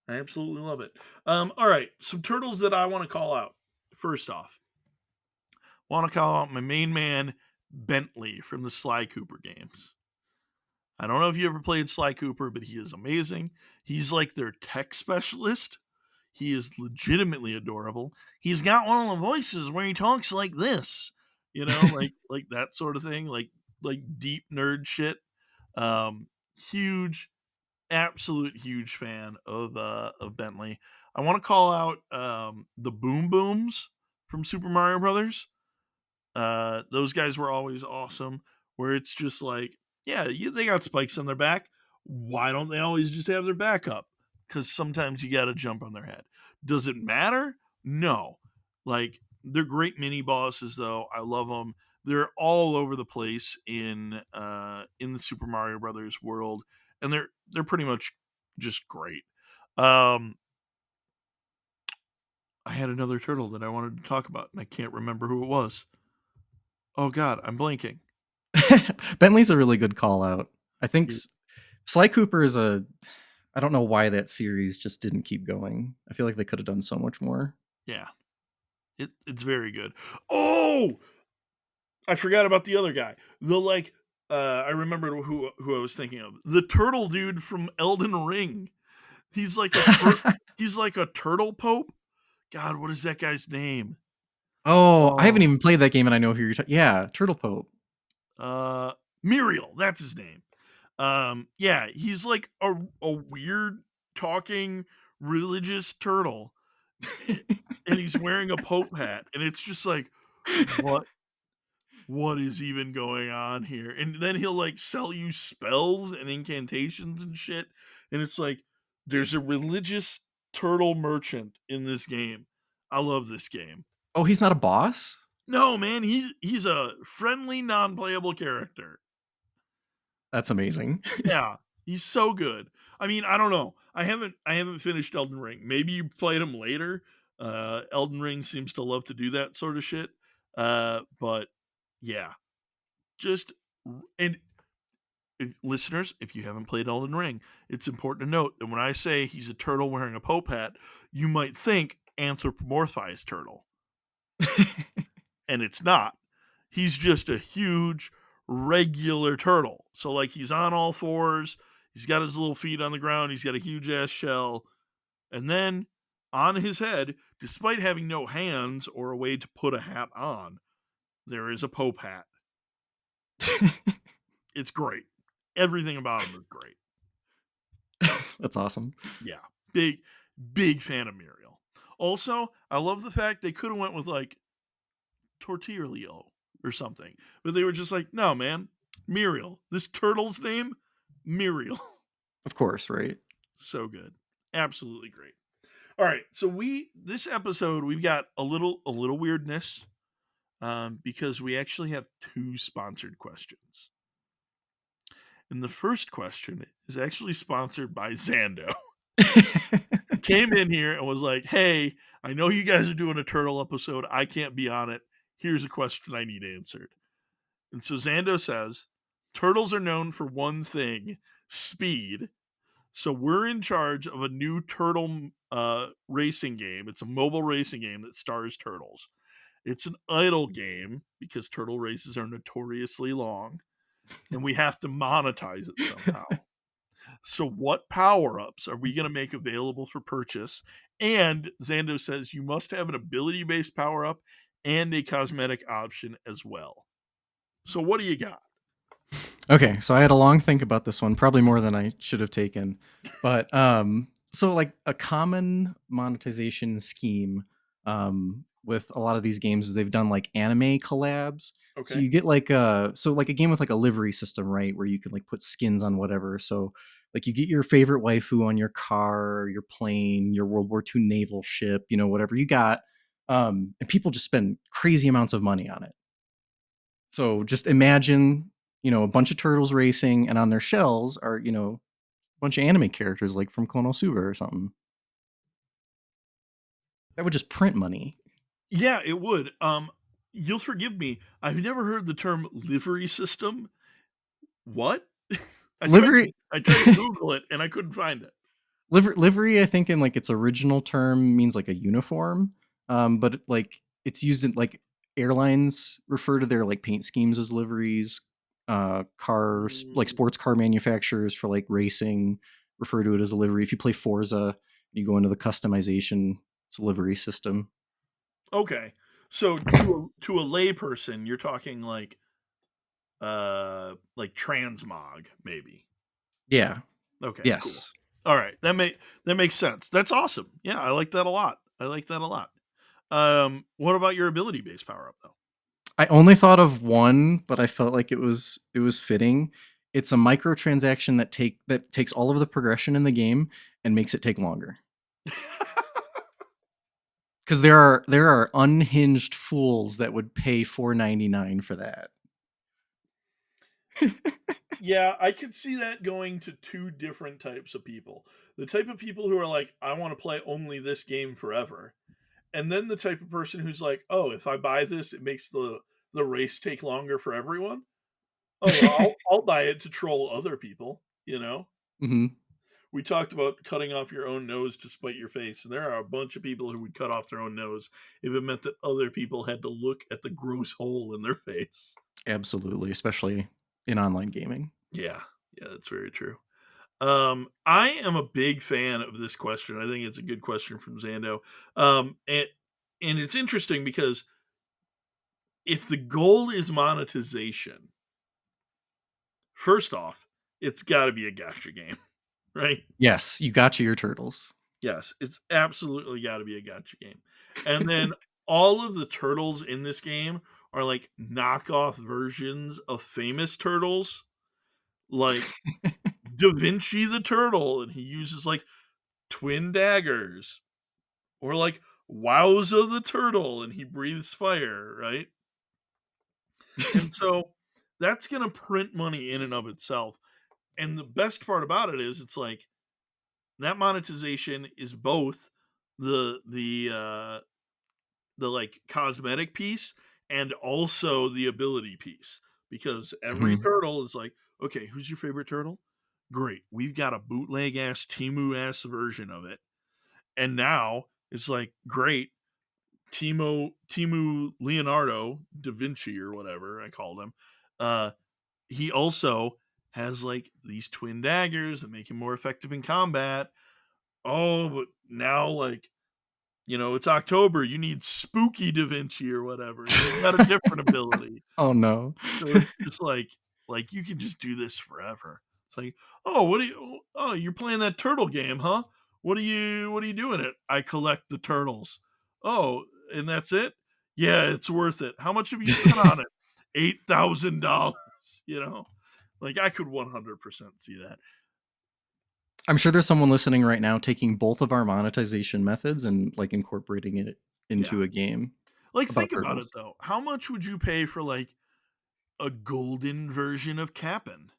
I absolutely love it. All right, some turtles that I want to call out. First off, want to call out my main man Bentley from the Sly Cooper games. I don't know if you ever played Sly Cooper, but he is amazing. He's like their tech specialist. He is legitimately adorable. He's got one of the voices where he talks like this, like that sort of thing, like deep nerd shit. Um, Huge, absolute huge fan of Bentley. I want to call out the Boom Booms from Super Mario Brothers. Those guys were always awesome. Where it's just like, yeah, they got spikes on their back. Why don't they always just have their back up? Because sometimes you got to jump on their head. Does it matter? No. Like they're great mini bosses, though. I love them. They're all over the place in the Super Mario Brothers world, and they're pretty much just great. Um, I had another turtle that I wanted to talk about, and I can't remember who it was. Oh God, I'm blanking.
Bentley's a really good call out. I think
Yeah.
Sly Cooper is a. I don't know why that series just didn't keep going. I feel like they could have done so much more.
Yeah, it's very good. Oh, I forgot about the other guy. I remembered who I was thinking of. The turtle dude from Elden Ring. He's like he's like a turtle pope. God, what is that guy's name?
Oh, I haven't
Oh,
even played that game, and I know who you're. Yeah, Turtle Pope.
uh, Muriel. That's his name. Yeah, he's like a weird talking religious turtle, and he's wearing a pope hat, and it's just like, what is even going on here? And then he'll like sell you spells and incantations and shit. And it's like, there's a religious turtle merchant in this game. I love this game.
Oh, he's not a boss.
No, man, he's a friendly, non-playable character.
That's amazing.
Yeah, he's so good. I mean, I don't know. I haven't finished Elden Ring. Maybe you played him later. Elden Ring seems to love to do that sort of shit. But yeah, just and listeners, if you haven't played Elden Ring, it's important to note that when I say he's a turtle wearing a Pope hat, you might think anthropomorphized turtle, and it's not. He's just a huge, regular turtle. So, like, he's on all fours, he's got his little feet on the ground, he's got a huge ass shell, and then on his head, despite having no hands or a way to put a hat on, there is a Pope hat. It's great. Everything about him is great.
That's awesome.
Yeah, big big fan of Muriel. Also, I love the fact they could have went with like Tortillio or something, but they were just like, no, man, Muriel. This turtle's name, Muriel.
Of course, right?
So good, absolutely great. All right, so we this episode we've got a little weirdness because we actually have two sponsored questions, and the first question is actually sponsored by Zando. Came in here and was like, "Hey, I know you guys are doing a turtle episode. I can't be on it. Here's a question I need answered." And so Zando says, "Turtles are known for one thing, speed. So we're in charge of a new turtle racing game. It's a mobile racing game that stars turtles. It's an idle game because turtle races are notoriously long, and we have to monetize it somehow. So, what power ups are we going to make available for purchase?" And Zando says you must have an ability based power up and a cosmetic option as well. So, what do you got?
Okay, so I had a long think about this one, probably more than I should have taken. But so like a common monetization scheme with a lot of these games is they've done like anime collabs. So
Okay.
you get like like a game with like a livery system, right? Where you can like put skins on whatever. So like you get your favorite waifu on your car, your plane, your World War II naval ship, whatever you got. And people just spend crazy amounts of money on it. So just imagine, a bunch of turtles racing, and on their shells are, a bunch of anime characters like from Konosuba or something. That would just print money.
Yeah, it would. You'll forgive me. I've never heard the term livery system. What?
Livery
I tried to Google it and I couldn't find it.
livery, I think in like its original term means like a uniform, but like it's used in like airlines refer to their like paint schemes as liveries. Cars like
Mm,
sports car manufacturers for like racing refer to it as a livery. If you play Forza, you go into the customization, it's a livery system.
okay. So to a layperson, you're talking like transmog maybe.
Yeah.
Okay, cool.
Yes.
All right. That makes sense. That's awesome. Yeah, I like that a lot. I like that a lot. What about your ability based power up though?
I only thought of one, but I felt like it was fitting. It's a microtransaction that takes all of the progression in the game and makes it take longer. Because there are unhinged fools that would pay $4.99 for that.
Yeah, I could see that going to two different types of people. The type of people who are like, I want to play only this game forever. And then the type of person who's like, oh, if I buy this, it makes the race take longer for everyone. Oh, well, I'll buy it to troll other people, you know?
Hmm.
We talked about cutting off your own nose to spite your face, and there are a bunch of people who would cut off their own nose if it meant that other people had to look at the gross hole in their face.
Absolutely, especially in online gaming.
Yeah, yeah, that's very true. I am a big fan of this question. I think it's a good question from Zando. Um, and and it's interesting because if the goal is monetization, first off, it's got to be a gotcha game, right?
Yes, you got your turtles.
Yes, it's absolutely got to be a gotcha game. And then all of the turtles in this game are like knockoff versions of famous turtles, like Da Vinci the Turtle, and he uses like twin daggers, or like Wowza the Turtle, and he breathes fire, right? And so that's going to print money in and of itself. And the best part about it is it's like that monetization is both the like cosmetic piece and also the ability piece, because every
Mhm.
turtle is like, okay, who's your favorite turtle? Great, we've got a bootleg ass Timu ass version of it, and now it's like, great, Timu Leonardo da Vinci or whatever I called him. He also has like these twin daggers that make him more effective in combat. Oh, but now like, it's October, you need spooky Da Vinci or whatever, and he's got a different ability.
Oh, no.
So it's just like you can just do this forever. It's like, "Oh, you're playing that turtle game, huh? What are you doing it? I collect the turtles." "Oh, and that's it?" "Yeah, it's worth it." "How much have you spent on it?" $8,000, you know? Like, I could 100% see that.
I'm sure there's someone listening right now taking both of our monetization methods and, like, incorporating it
Yeah.
into a game
Like,
about
think about it,
turtles.
though. How much would you pay for, like, a golden version of Cap'n,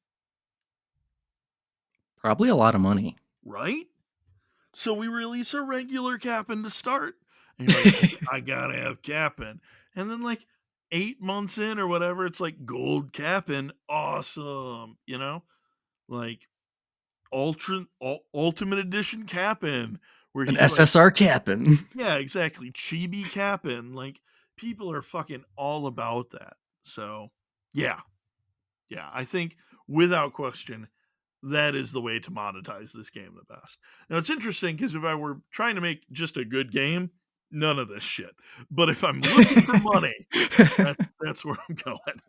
Probably a lot of money.
right? So we release a regular Cap'n to start, and you're like, I gotta have Cap'n, and then like 8 months in or whatever, it's like gold Cap'n, awesome, like ultimate edition Cap'n, where
An
he's like,
SSR Cap'n.
yeah, exactly, chibi Cap'n, like people are fucking all about that. So yeah, yeah, I think without question that is the way to monetize this game the best. Now it's interesting because if I were trying to make just a good game, none of this shit. But if I'm looking for money, that's where I'm going.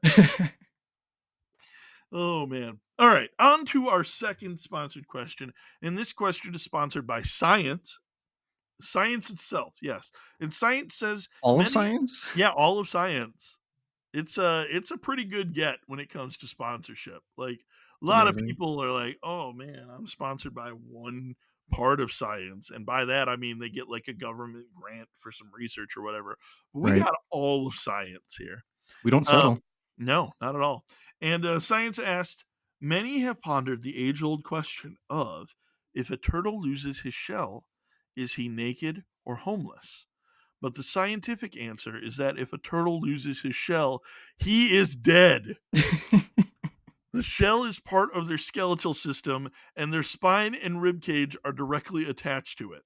Oh man. All right, on to our second sponsored question. And this question is sponsored by Science. Science itself, yes. And science says
All of
many
science?
yeah, all of science. It's a pretty good get when it comes to sponsorship. Like, a
It's
lot of
amazing.
people are like, "Oh, man, I'm sponsored by one part of science," and by that, I mean they get, like, a government grant for some research or whatever. But we
Right.
got all of science here.
We don't settle.
Um, no, not at all. And, science asked, "Many have pondered the age-old question of, if a turtle loses his shell, is he naked or homeless? But the scientific answer is that if a turtle loses his shell, he is dead. The shell is part of their skeletal system, and their spine and rib cage are directly attached to it.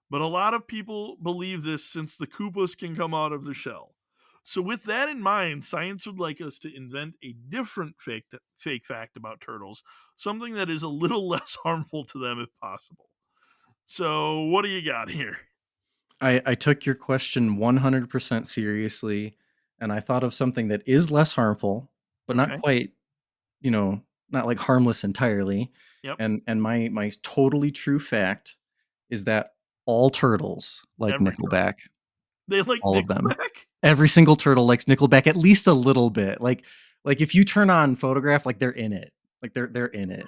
But a lot of people believe this since the Koopas can come out of their shell. So, with that in mind, science would like us to invent a different fake fact about turtles, something that is a little less harmful to them if possible. So, what do you got here?
I took your question 100% seriously, and I thought of something that is less harmful, but not
Okay.
quite, you know, not like harmless entirely.
Yep.
And my totally true fact is that all turtles like
Every turtle.
Nickelback,
They like
all of them.
Nickelback?
Every single turtle likes Nickelback at least a little bit. Like if you turn on Photograph, like they're in it. Like they're in it.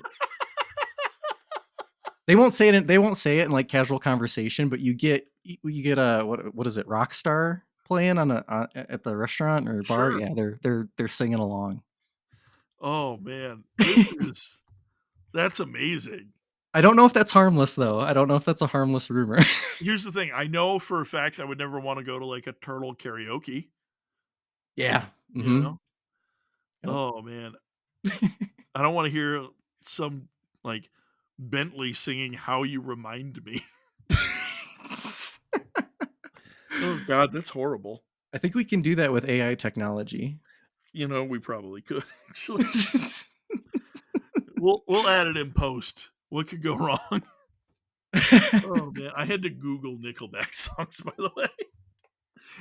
They won't say it in like casual conversation, but you get a what is it? Rockstar playing on at the restaurant or bar.
Sure.
Yeah, they're singing along.
Oh, man. That's amazing.
I don't know if that's harmless though. I don't know if that's a harmless rumor.
Here's the thing, I know for a fact I would never wanna go to, like, a turtle karaoke,
Yeah.
you
Mhm.
know?
Yep.
Oh, man. I don't wanna hear some, like, Bentley singing "How You Remind Me." Oh god, that's horrible.
I think we can do that with AI technology.
We probably could, actually. We'll add it in post. What could go wrong? Oh, man, I had to Google Nickelback songs, by the way.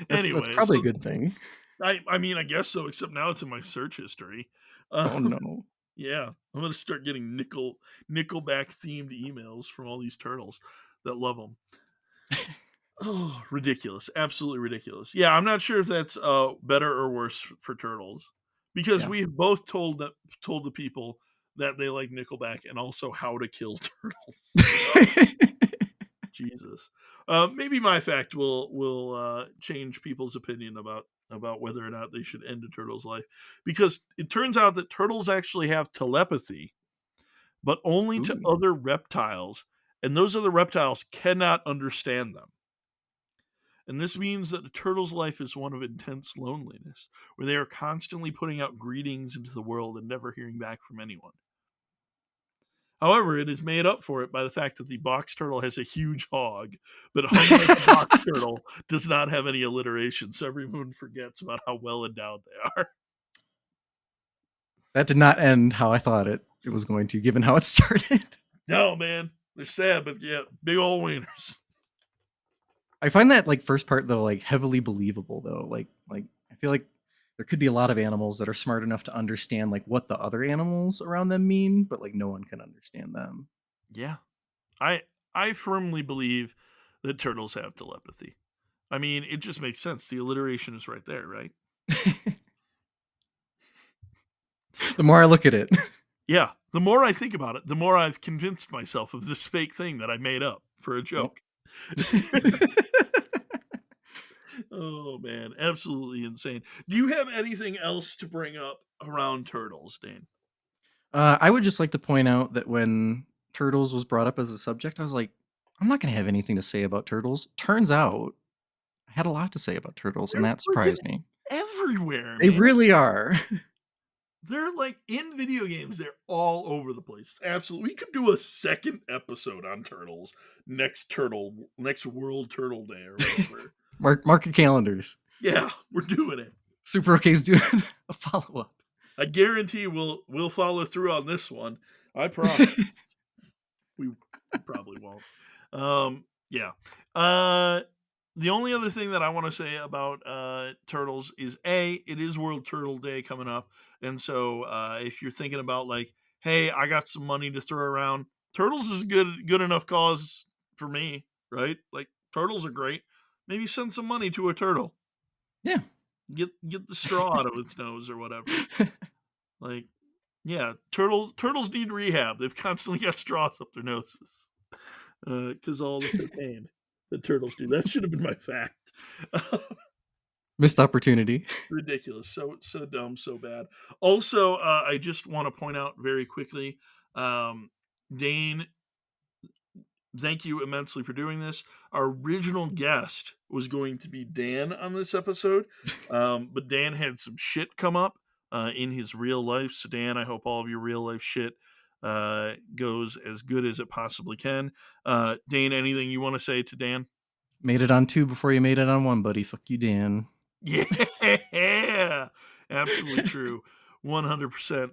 That's
Anyway,
probably a
so
good thing.
I mean, I guess so, except now it's in my search history. Uh,
Oh no.
yeah, I'm gonna start getting Nickelback themed emails from all these turtles that love them. Oh, ridiculous! Absolutely ridiculous. Yeah, I'm not sure if that's better or worse for turtles because
Yeah.
we have both told the people that they like Nickelback and also how to kill turtles. Jesus. Maybe my fact will change people's opinion about whether or not they should end a turtle's life, because it turns out that turtles actually have telepathy, but only to
Ooh.
other reptiles, and those other reptiles cannot understand them. And this means that a turtle's life is one of intense loneliness, where they are constantly putting out greetings into the world and never hearing back from anyone. However, it is made up for it by the fact that the box turtle has a huge hog, but unlike the box turtle, does not have any alliteration, so everyone forgets about how well endowed they are.
That did not end how I thought it was going to, given how it started.
No, man, they're sad, but yeah, big old wieners.
I find that like first part though like heavily believable though. Like I feel like there could be a lot of animals that are smart enough to understand like what the other animals around them mean, but like no one can understand them.
Yeah, I I firmly believe that turtles have telepathy. I mean, it just makes sense. The alliteration is right there, right?
The more I look at it.
Yeah, the more I think about it, the more I've convinced myself of this fake thing that I made up for a
Yep.
joke. Oh man, absolutely insane. Do you have anything else to bring up around turtles, Dane?
I would just like to point out that when turtles was brought up as a subject, I was like, I'm not going to have anything to say about turtles. Turns out I had a lot to say about turtles, and
They're
that
freaking
surprised me.
everywhere,
They
man.
really are.
They're like in video games, they're all over the place. Absolutely. We could do a second episode on turtles next World Turtle Day or whatever.
Mark your calendars.
Yeah, we're doing it.
Super Ok's doing a follow up.
I guarantee we'll follow through on this one. I promise. We probably won't. Yeah. Uh, the only other thing that I want to say about turtles is it is World Turtle Day coming up, and so if you're thinking about like, hey, I got some money to throw around, turtles is a good enough cause for me, right? Like Turtles are great. Maybe send some money to a turtle.
Yeah.
Get the straw out of its nose or whatever. Like, yeah, turtles need rehab. They've constantly got straws up their noses because all the cocaine that turtles do. That should have been my fact.
Missed opportunity.
Ridiculous. So dumb, so bad. Also, I just want to point out very quickly, Dane, thank you immensely for doing this. Our original guest was going to be Dan on this episode, but Dan had some shit come up in his real life. So, Dan, I hope all of your real life shit goes as good as it possibly can. Dane, anything you want to say to Dan?
Made it on 2 before you made it on 1, buddy. Fuck you, Dan.
Yeah, absolutely true. 100%.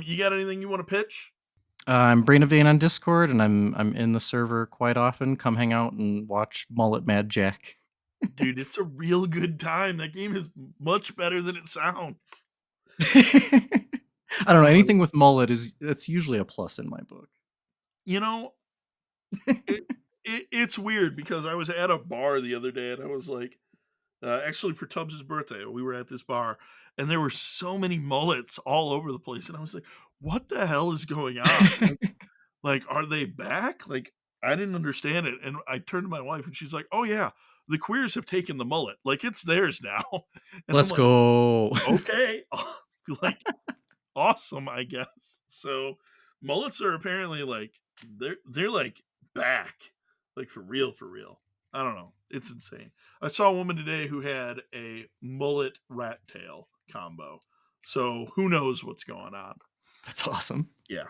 You got anything you want to pitch?
I'm Brain of Dane on Discord, and I'm in the server quite often. Come hang out and watch Mullet Mad Jack.
Dude, it's a real good time. That game is much better than it sounds.
I don't know,
Like,
anything with mullet is that's usually a plus in my book.
you know, it, it's weird because I was at a bar the other day and I was like, actually for Tubbs's birthday, we were at this bar and there were so many mullets all over the place, and I was like, "What the hell is going on? Like, are they back?" Like, I didn't understand it, and I turned to my wife, and she's like, "Oh yeah, the queers have taken the mullet. Like, it's theirs now." And I'm
Let's
like,
go.
"Okay, like, awesome, I guess." So mullets are apparently like they're like back, like for real, for real. I don't know. It's insane. I saw a woman today who had a mullet rat tail combo. So who knows what's going on?
That's awesome.
Yeah.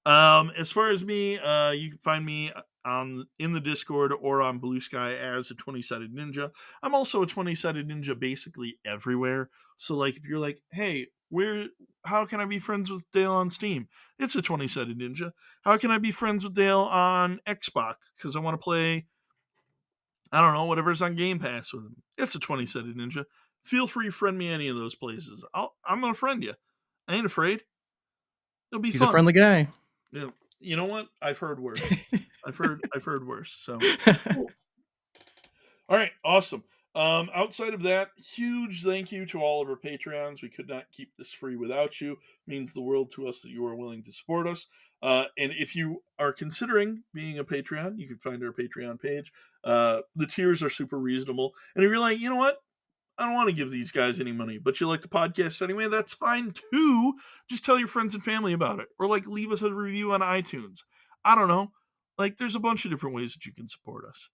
As far as me, you can find me on in the Discord or on Blue Sky as a 20-sided ninja. I'm also a 20-sided ninja basically everywhere. So like if you're like, hey, where how can I be friends with Dale on Steam? It's a 20-sided ninja. How can I be friends with Dale on Xbox? Because I want to play, I don't know, whatever's on Game Pass with him. It's a 20-sided ninja. Feel free to friend me any of those places. I'm gonna friend you. I ain't afraid. It'll be
He's a
fun.
friendly guy.
Yeah. You know what? I've heard worse. I've heard worse. So cool. All right, awesome. Outside of that, huge thank you to all of our Patreons. We could not keep this free without you. It means the world to us that you are willing to support us. And if you are considering being a Patreon, you can find our Patreon page. The tiers are super reasonable. And if you're like, you know what? I don't want to give these guys any money, but you like the podcast anyway, that's fine too. Just tell your friends and family about it. Or like leave us a review on iTunes. I don't know. Like there's a bunch of different ways that you can support us.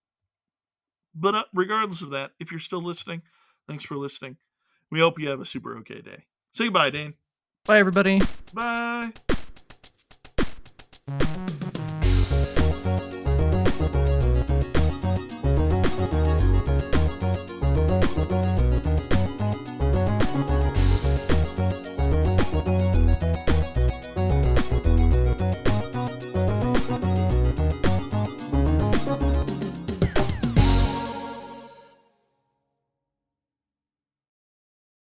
But regardless of that, if you're still listening, thanks for listening. We hope you have a super okay day. Say goodbye, Dane.
Bye, everybody.
Bye.